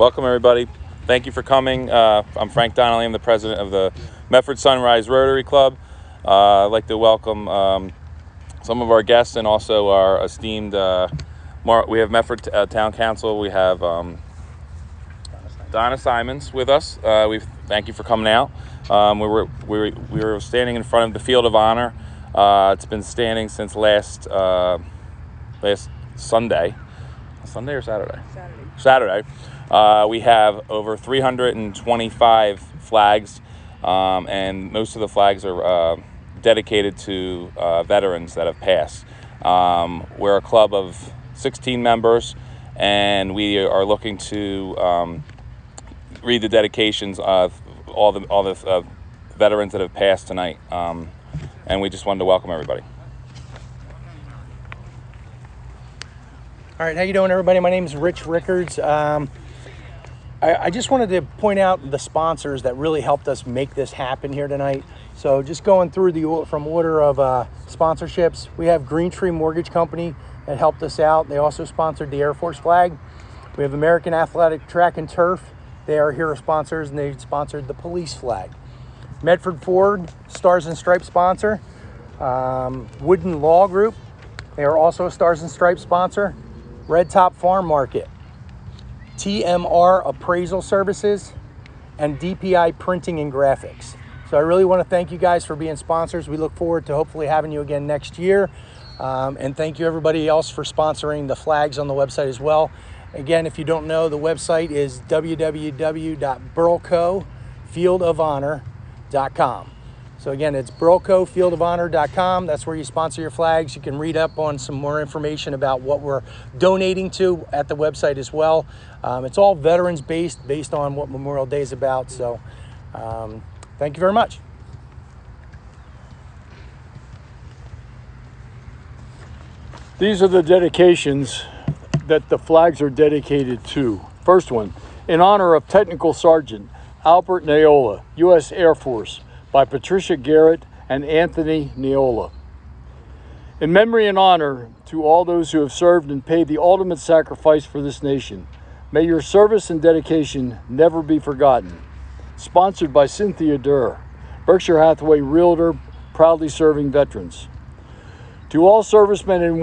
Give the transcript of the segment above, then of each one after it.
Welcome, everybody. Thank you for coming. I'm Frank Donnelly. I'm the president of the Medford Sunrise Rotary Club. I'd like to welcome some of our guests and also our esteemed, we have Medford Town Council. We have Donna Simons with us. Thank you for coming out. We were standing in front of the Field of Honor. It's been standing since last Sunday. Sunday or Saturday? Saturday. We have over 325 flags, and most of the flags are dedicated to veterans that have passed. We're a club of 16 members, and we are looking to read the dedications of all the veterans that have passed tonight, and we just wanted to welcome everybody. All right, how you doing, everybody? My name is Rich Rickards. I just wanted to point out the sponsors that really helped us make this happen here tonight. So just going through from order of sponsorships, we have Green Tree Mortgage Company that helped us out. They also sponsored the Air Force flag. We have American Athletic Track and Turf. They are hero sponsors, and they sponsored the police flag. Medford Ford, Stars and Stripes sponsor. Wooden Law Group, they are also a Stars and Stripes sponsor. Red Top Farm Market, TMR Appraisal Services, and DPI Printing and Graphics. So I really want to thank you guys for being sponsors. We look forward to hopefully having you again next year. And thank you everybody else for sponsoring the flags on the website as well. Again, if you don't know, the website is www.burlcofieldofhonor.com. So again, it's burlcofieldofhonor.com. That's where you sponsor your flags. You can read up on some more information about what we're donating to at the website as well. It's all veterans based on what Memorial Day is about. So thank you very much. These are the dedications that the flags are dedicated to. First one, in honor of Technical Sergeant Albert Neola, U.S. Air Force, by Patricia Garrett and Anthony Neola. In memory and honor to all those who have served and paid the ultimate sacrifice for this nation, may your service and dedication never be forgotten. Sponsored by Cynthia Durr, Berkshire Hathaway Realtor, proudly serving veterans. To all servicemen and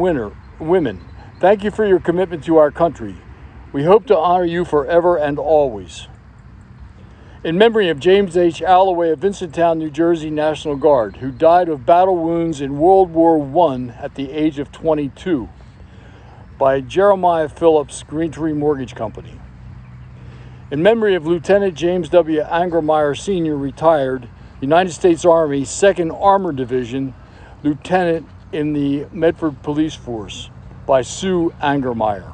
women, thank you for your commitment to our country. We hope to honor you forever and always. In memory of James H. Alloway of Vincenttown, New Jersey National Guard, who died of battle wounds in World War I at the age of 22, by Jeremiah Phillips, Green Tree Mortgage Company. In memory of Lieutenant James W. Angermeyer, Sr., retired, United States Army, 2nd Armored Division, Lieutenant in the Medford Police Force, by Sue Angermeyer.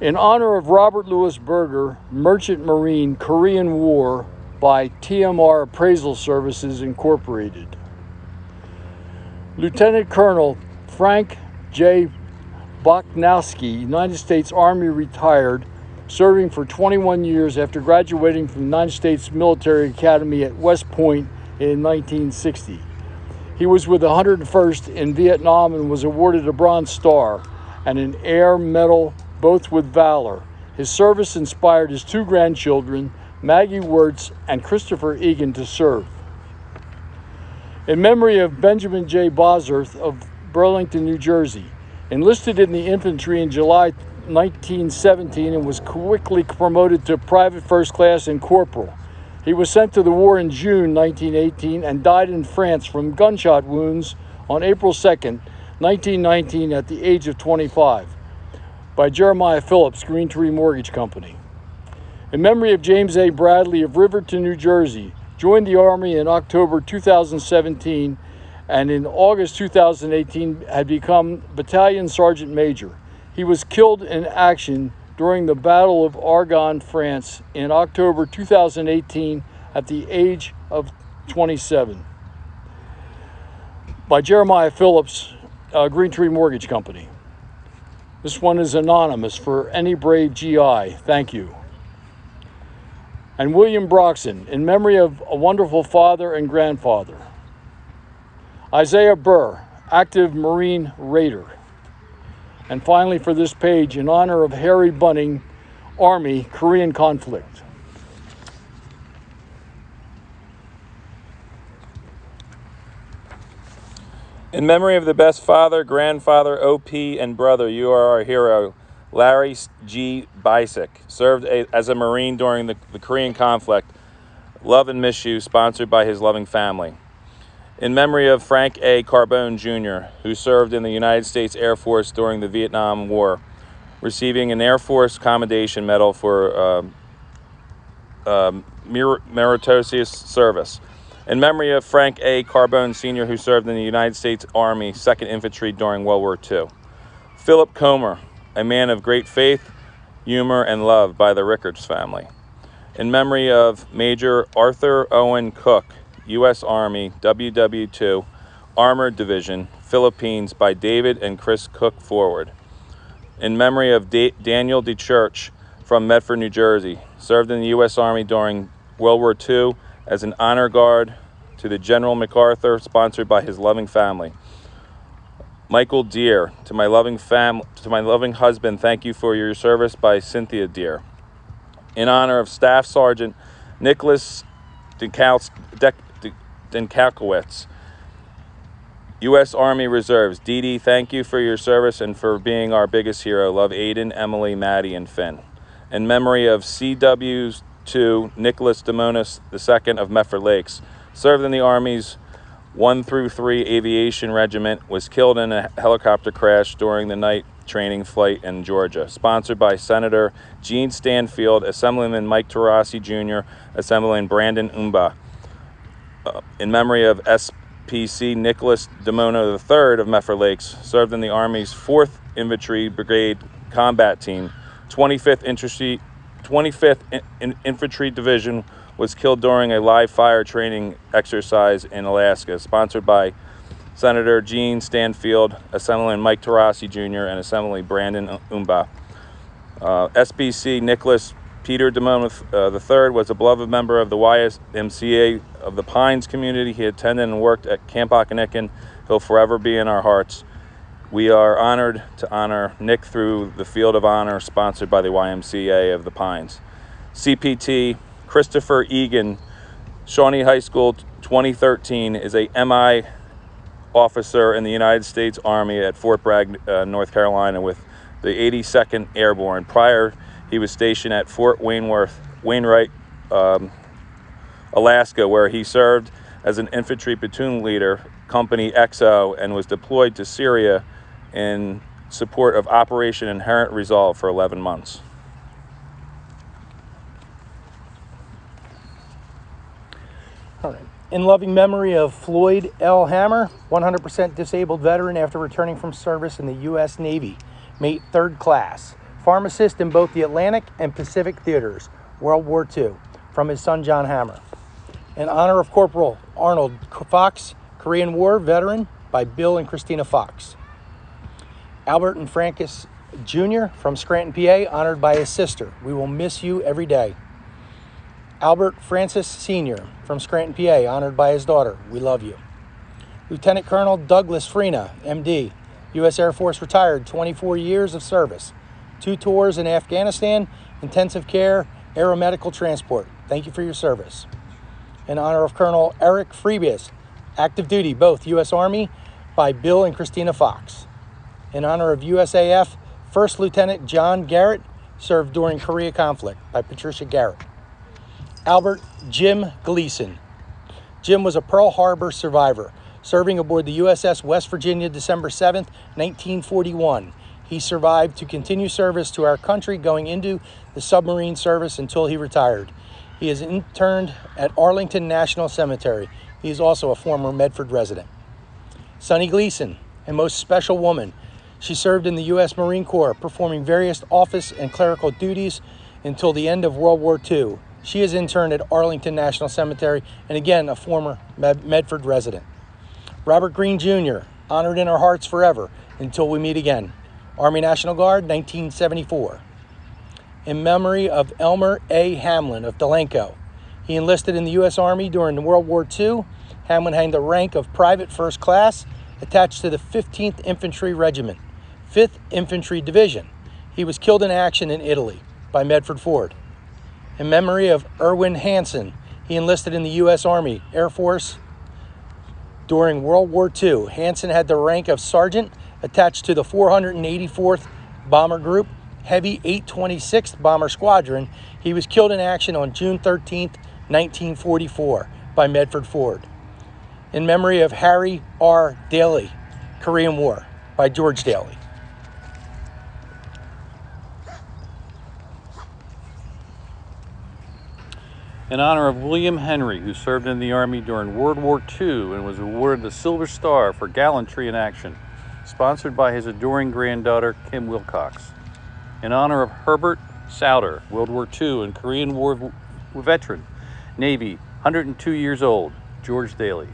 In honor of Robert Louis Berger, Merchant Marine, Korean War, by TMR Appraisal Services, Incorporated. Lieutenant Colonel Frank J. Bochnowski, United States Army, retired, serving for 21 years after graduating from the United States Military Academy at West Point in 1960. He was with the 101st in Vietnam and was awarded a Bronze Star and an Air Medal, both with valor. His service inspired his 2 grandchildren, Maggie Wirtz and Christopher Egan, to serve. In memory of Benjamin J. Bosworth of Burlington, New Jersey, enlisted in the infantry in July 1917 and was quickly promoted to private first class and corporal. He was sent to the war in June 1918 and died in France from gunshot wounds on April 2nd, 1919 at the age of 25. By Jeremiah Phillips, Green Tree Mortgage Company. In memory of James A. Bradley of Riverton, New Jersey, joined the Army in October 2017 and in August 2018 had become Battalion Sergeant Major. He was killed in action during the Battle of Argonne, France in October 2018 at the age of 27. By Jeremiah Phillips, Green Tree Mortgage Company. This one is anonymous for any brave GI. Thank you. And William Broxson, in memory of a wonderful father and grandfather. Isaiah Burr, active Marine Raider. And finally, for this page, in honor of Harry Bunning, Army, Korean conflict. In memory of the best father, grandfather, OP, and brother, you are our hero, Larry G. Bisick, served as a Marine during the Korean conflict. Love and miss you, sponsored by his loving family. In memory of Frank A. Carbone, Jr., who served in the United States Air Force during the Vietnam War, receiving an Air Force Commendation Medal for meritorious service. In memory of Frank A. Carbone, Sr., who served in the United States Army, 2nd Infantry during World War II. Philip Comer, a man of great faith, humor, and love by the Rickards family. In memory of Major Arthur Owen Cook, U.S. Army, WW2, Armored Division, Philippines, by David and Chris Cook Forward. In memory of Daniel DeChurch from Medford, New Jersey, served in the U.S. Army during World War II as an honor guard to the General MacArthur, sponsored by his loving family. Michael Deere, to my loving husband, thank you for your service, by Cynthia Deere. In honor of Staff Sergeant Nicholas Denkalkowitz, U.S. Army Reserves. Dee Dee, thank you for your service and for being our biggest hero. Love Aiden, Emily, Maddie, and Finn. In memory of CW2 Nicholas Demonis II of Medford Lakes, served in the Army's 1 through 3 Aviation Regiment, was killed in a helicopter crash during the night training flight in Georgia. Sponsored by Senator Gene Stanfield, Assemblyman Mike Tarasi Jr., Assemblyman Brandon Umba. In memory of SPC Nicholas Demono III of Medford Lakes, served in the Army's 4th Infantry Brigade Combat Team, 25th Infantry Division, was killed during a live fire training exercise in Alaska. Sponsored by Senator Gene Stanfield, Assemblyman Mike Tarasi Jr., and Assembly Brandon Umba. SBC Nicholas Peter Demono III was a beloved member of the YMCA of the Pines community. He attended and worked at Camp Okanagan. He'll forever be in our hearts. We are honored to honor Nick through the Field of Honor, sponsored by the YMCA of the Pines. CPT Christopher Egan, Shawnee High School, 2013, is a MI officer in the United States Army at Fort Bragg, North Carolina, with the 82nd Airborne. Prior, he was stationed at Fort Wainwright, Alaska, where he served as an infantry platoon leader, Company XO, and was deployed to Syria in support of Operation Inherent Resolve for 11 months. All right. In loving memory of Floyd L. Hammer, 100% disabled veteran after returning from service in the U.S. Navy, mate 3rd class, pharmacist in both the Atlantic and Pacific theaters, World War II, from his son John Hammer. In honor of Corporal Arnold Fox, Korean War veteran, by Bill and Christina Fox. Albert and Francis Jr. from Scranton, PA, honored by his sister. We will miss you every day. Albert Francis Sr. from Scranton, PA, honored by his daughter. We love you. Lieutenant Colonel Douglas Freena, MD, U.S. Air Force retired, 24 years of service. 2 tours in Afghanistan, intensive care, aeromedical transport. Thank you for your service. In honor of Colonel Eric Freebius, active duty, both U.S. Army, by Bill and Christina Fox. In honor of USAF, First Lieutenant John Garrett, served during Korea conflict, by Patricia Garrett. Albert Jim Gleason. Jim was a Pearl Harbor survivor, serving aboard the USS West Virginia December 7th, 1941. He survived to continue service to our country, going into the submarine service until he retired. He is interned at Arlington National Cemetery. He is also a former Medford resident. Sonny Gleason, a most special woman. She served in the U.S. Marine Corps, performing various office and clerical duties until the end of World War II. She is interned at Arlington National Cemetery, and again, a former Medford resident. Robert Green Jr., honored in our hearts forever until we meet again. Army National Guard, 1974. In memory of Elmer A. Hamlin of Delanco. He enlisted in the U.S. Army during World War II. Hamlin had the rank of Private First Class, attached to the 15th Infantry Regiment, 5th Infantry Division. He was killed in action in Italy. by Medford Ford. In memory of Erwin Hansen, he enlisted in the U.S. Army Air Force during World War II. Hansen had the rank of sergeant attached to the 484th Bomber Group, Heavy 826th Bomber Squadron. He was killed in action on June 13, 1944 by Medford Ford. In memory of Harry R. Daly, Korean War, by George Daly. In honor of William Henry, who served in the Army during World War II and was awarded the Silver Star for gallantry in action, sponsored by his adoring granddaughter, Kim Wilcox. In honor of Herbert Souter, World War II and Korean War veteran, Navy, 102 years old, George Daly.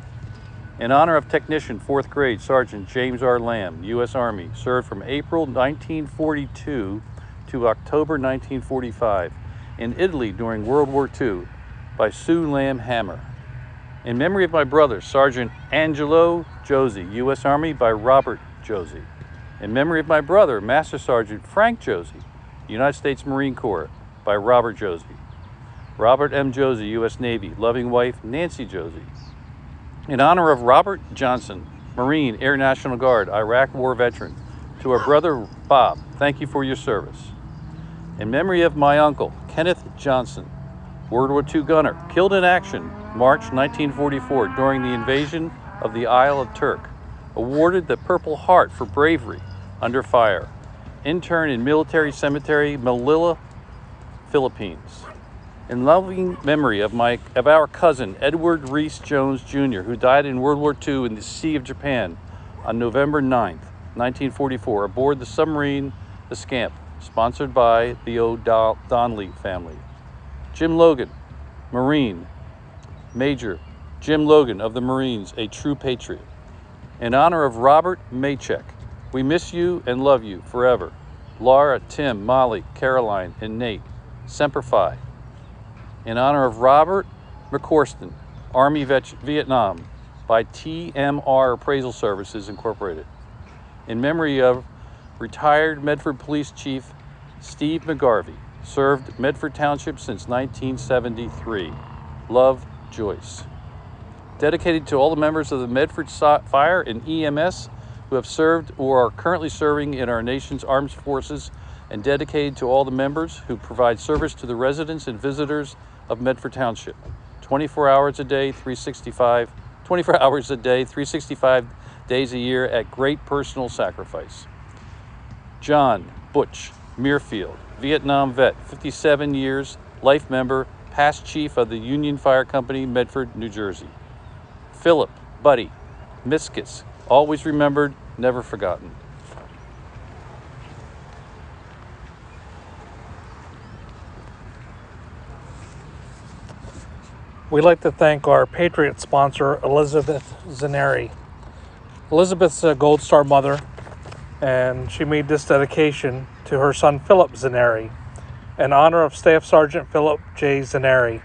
In honor of technician 4th grade Sergeant James R. Lamb, U.S. Army, served from April 1942 to October 1945 in Italy during World War II, by Sue Lamb Hammer. In memory of my brother, Sergeant Angelo Josie, U.S. Army, by Robert Josie. In memory of my brother, Master Sergeant Frank Josie, United States Marine Corps, by Robert Josie. Robert M. Josie, U.S. Navy, loving wife Nancy Josie. In honor of Robert Johnson, Marine, Air National Guard, Iraq War veteran, to our brother Bob, thank you for your service. In memory of my uncle, Kenneth Johnson, World War II gunner, killed in action March 1944 during the invasion of the Isle of Turk, awarded the Purple Heart for bravery under fire, intern in Military Cemetery, Manila, Philippines. In loving memory of our cousin, Edward Reese Jones Jr., who died in World War II in the Sea of Japan on November 9th, 1944, aboard the submarine, the Scamp, sponsored by the O'Donnelly family. Jim Logan, Marine, Major Jim Logan of the Marines, a true patriot. In honor of Robert Maycheck, we miss you and love you forever. Laura, Tim, Molly, Caroline, and Nate, Semper Fi. In honor of Robert McCorston, Army Vietnam, by TMR Appraisal Services Incorporated. In memory of retired Medford Police Chief Steve McGarvey, served Medford Township since 1973. Love, Joyce. Dedicated to all the members of the Medford Fire and EMS who have served or are currently serving in our nation's armed forces, and dedicated to all the members who provide service to the residents and visitors of Medford Township. 24 hours a day, 365 days a year at great personal sacrifice. John Butch Muirfield, Vietnam vet, 57 years, life member, past chief of the Union Fire Company, Medford, New Jersey. Philip Buddy Miskis, always remembered, never forgotten. We'd like to thank our Patriot sponsor, Elizabeth Zaneri. Elizabeth's a Gold Star mother, and she made this dedication to her son Philip Zaneri in honor of Staff Sergeant Philip J. Zaneri.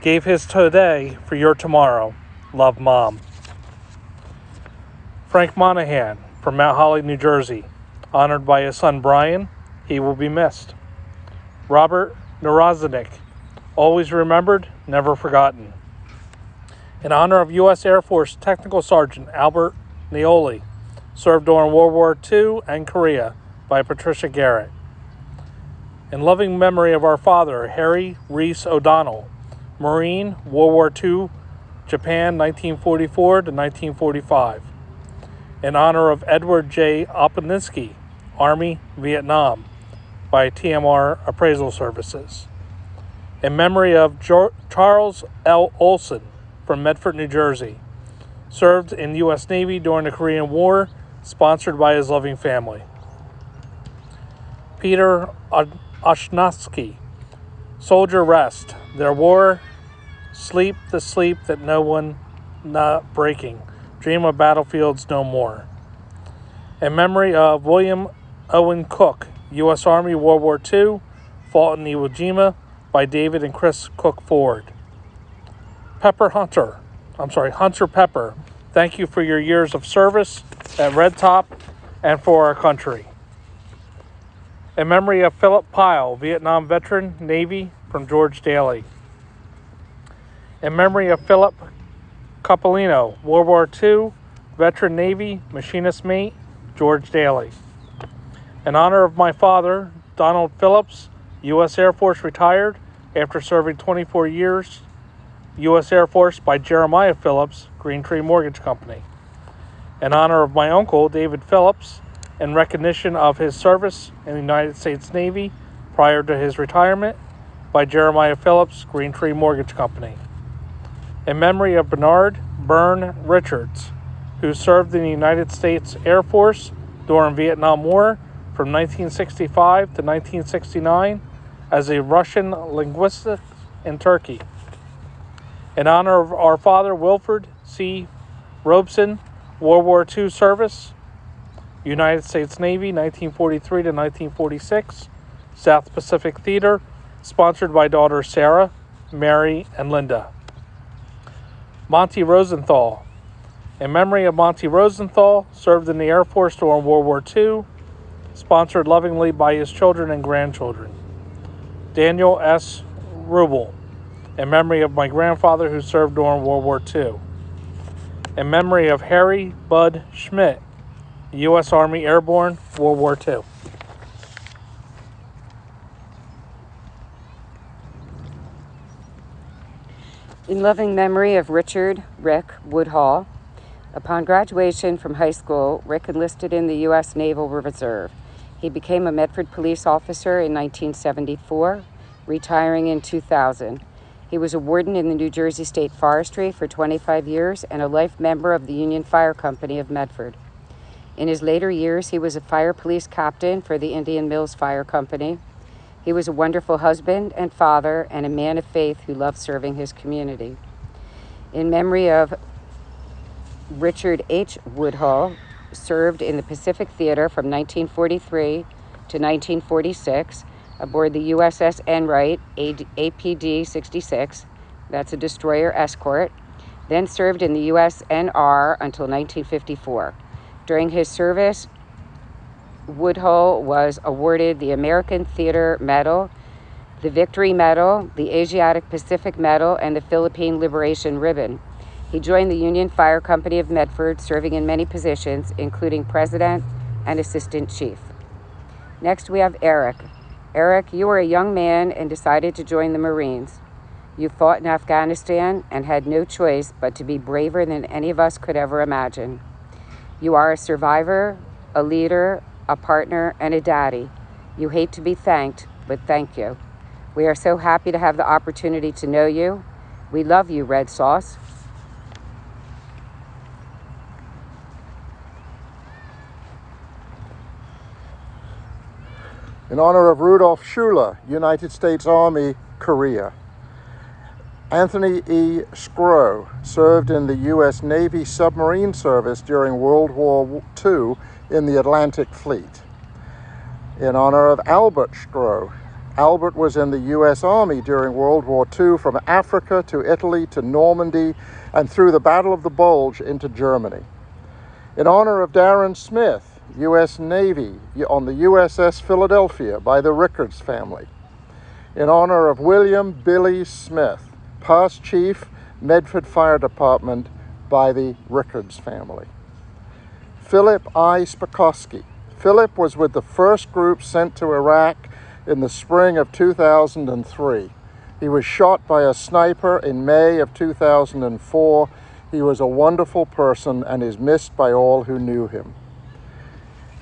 Gave his today for your tomorrow. Love, Mom. Frank Monahan from Mount Holly, New Jersey, honored by his son Brian. He will be missed. Robert Naraznik, always remembered, never forgotten. In honor of U.S. Air Force Technical Sergeant Albert Neoli, served during World War II and Korea, by Patricia Garrett. In loving memory of our father, Harry Reese O'Donnell, Marine, World War II, Japan, 1944 to 1945. In honor of Edward J. Oponinsky, Army, Vietnam, by TMR Appraisal Services. In memory of Charles L. Olson from Medford, New Jersey, served in the U.S. Navy during the Korean War, sponsored by his loving family. Peter Oshnovsky, soldier rest, their war, sleep the sleep that no one not breaking, dream of battlefields no more. In memory of William Owen Cook, U.S. Army, World War II, fought in Iwo Jima, by David and Chris Cook Ford. Hunter Pepper, thank you for your years of service at Red Top and for our country. In memory of Philip Pyle, Vietnam veteran, Navy, from George Daly. In memory of Philip Coppolino, World War II, veteran Navy, machinist mate, George Daly. In honor of my father, Donald Phillips, U.S. Air Force retired after serving 24 years, U.S. Air Force, by Jeremiah Phillips, Green Tree Mortgage Company. In honor of my uncle, David Phillips, in recognition of his service in the United States Navy prior to his retirement, by Jeremiah Phillips, Green Tree Mortgage Company. In memory of Bernard Byrne Richards, who served in the United States Air Force during Vietnam War from 1965 to 1969 as a Russian linguist in Turkey. In honor of our father, Wilford C. Robeson, World War II service, United States Navy, 1943 to 1946, South Pacific Theater, sponsored by daughters Sarah, Mary, and Linda. Monty Rosenthal. In memory of Monty Rosenthal, served in the Air Force during World War II, sponsored lovingly by his children and grandchildren. Daniel S. Rubel. In memory of my grandfather who served during World War II. In memory of Harry Bud Schmidt, U.S. Army Airborne, World War II. In loving memory of Richard Rick Woodhall. Upon graduation from high school, Rick enlisted in the U.S. Naval Reserve. He became a Medford police officer in 1974, retiring in 2000. He was a warden in the New Jersey State Forestry for 25 years and a life member of the Union Fire Company of Medford. In his later years, he was a fire police captain for the Indian Mills Fire Company. He was a wonderful husband and father and a man of faith who loved serving his community. In memory of Richard H. Woodhull, served in the Pacific Theater from 1943 to 1946 aboard the USS Enright APD 66, that's a destroyer escort, then served in the USNR until 1954. During his service, Woodhull was awarded the American Theater Medal, the Victory Medal, the Asiatic Pacific Medal, and the Philippine Liberation Ribbon. He joined the Union Fire Company of Medford, serving in many positions, including president and assistant chief. Next, we have Eric. Eric, you were a young man and decided to join the Marines. You fought in Afghanistan and had no choice but to be braver than any of us could ever imagine. You are a survivor, a leader, a partner, and a daddy. You hate to be thanked, but thank you. We are so happy to have the opportunity to know you. We love you, Red Sauce. In honor of Rudolph Schuler, United States Army, Korea. Anthony E. Scrow served in the U.S. Navy submarine service during World War II in the Atlantic Fleet. In honor of Albert Scrow. Albert was in the U.S. Army during World War II from Africa to Italy to Normandy and through the Battle of the Bulge into Germany. In honor of Darren Smith, U.S. Navy on the USS Philadelphia by the Rickards family. In honor of William Billy Smith, past chief, Medford Fire Department by the Rickards family. Philip I. Spakowski. Philip was with the first group sent to Iraq in the spring of 2003. He was shot by a sniper in May of 2004. He was a wonderful person and is missed by all who knew him.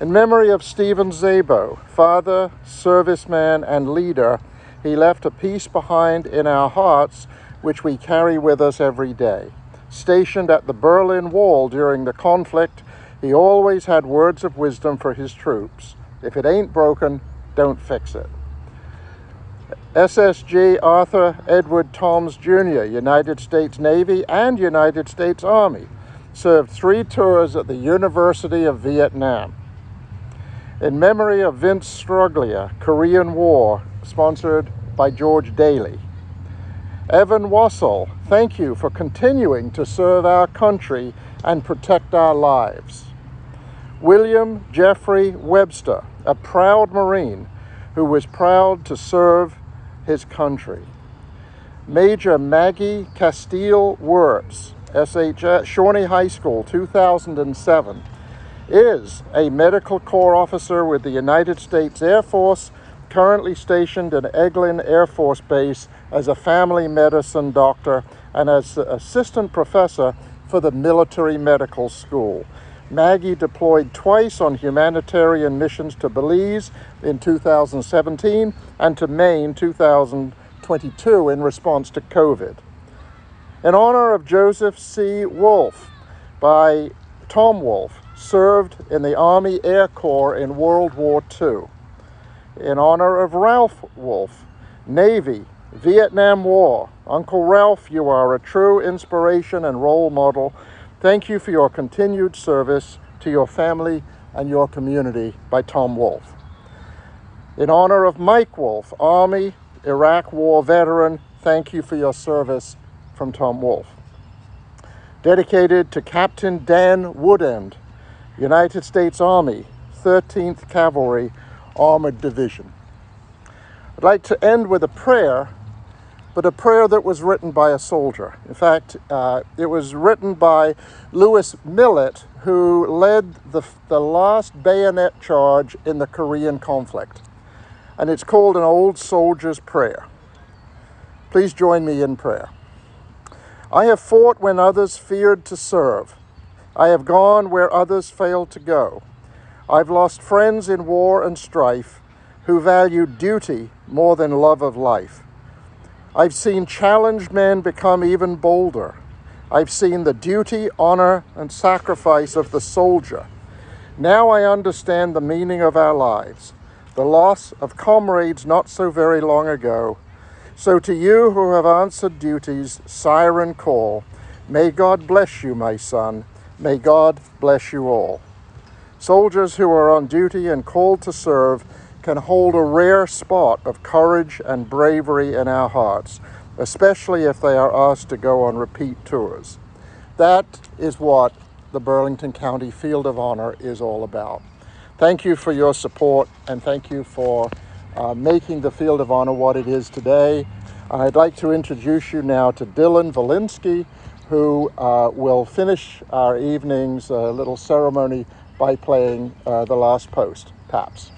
In memory of Stephen Szabo, father, serviceman, and leader, he left a piece behind in our hearts which we carry with us every day. Stationed at the Berlin Wall during the conflict, he always had words of wisdom for his troops. If it ain't broken, don't fix it. SSG Arthur Edward Toms Jr., United States Navy and United States Army, served 3 tours at the University of Vietnam. In memory of Vince Struglia, Korean War, sponsored by George Daly. Evan Wassell, thank you for continuing to serve our country and protect our lives. William Jeffrey Webster, a proud Marine who was proud to serve his country. Major Maggie Castile Wirtz, Shawnee High School, 2007, is a Medical Corps officer with the United States Air Force, currently stationed at Eglin Air Force Base as a family medicine doctor and as assistant professor for the Military Medical School. Maggie deployed twice on humanitarian missions to Belize in 2017 and to Maine 2022 in response to COVID. In honor of Joseph C. Wolfe by Tom Wolfe, served in the Army Air Corps in World War II. In honor of Ralph Wolfe, Navy, Vietnam War. Uncle Ralph, you are a true inspiration and role model. Thank you for your continued service to your family and your community, by Tom Wolfe. In honor of Mike Wolfe, Army, Iraq War veteran, thank you for your service, from Tom Wolfe. Dedicated to Captain Dan Woodend, United States Army, 13th Cavalry Armored Division. I'd like to end with a prayer, but a prayer that was written by a soldier. In fact, it was written by Lewis Millett, who led the last bayonet charge in the Korean conflict. And it's called An Old Soldier's Prayer. Please join me in prayer. I have fought when others feared to serve. I have gone where others failed to go. I've lost friends in war and strife who valued duty more than love of life. I've seen challenged men become even bolder. I've seen the duty, honor, and sacrifice of the soldier. Now I understand the meaning of our lives, the loss of comrades not so very long ago. So to you who have answered duty's siren call, may God bless you, my son. May God bless you all. Soldiers who are on duty and called to serve can hold a rare spot of courage and bravery in our hearts, especially if they are asked to go on repeat tours. That is what the Burlington County Field of Honor is all about. Thank you for your support, and thank you for making the Field of Honor what it is today. I'd like to introduce you now to Dylan Valinsky, who will finish our evening's little ceremony by playing the last post, taps.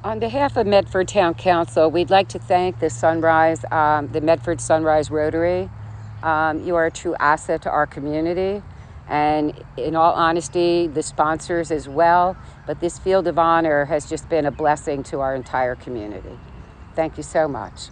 On behalf of Medford Town Council, we'd like to thank the Medford Sunrise Rotary. You are a true asset to our community, and in all honesty, the sponsors as well. But this Field of Honor has just been a blessing to our entire community. Thank you so much.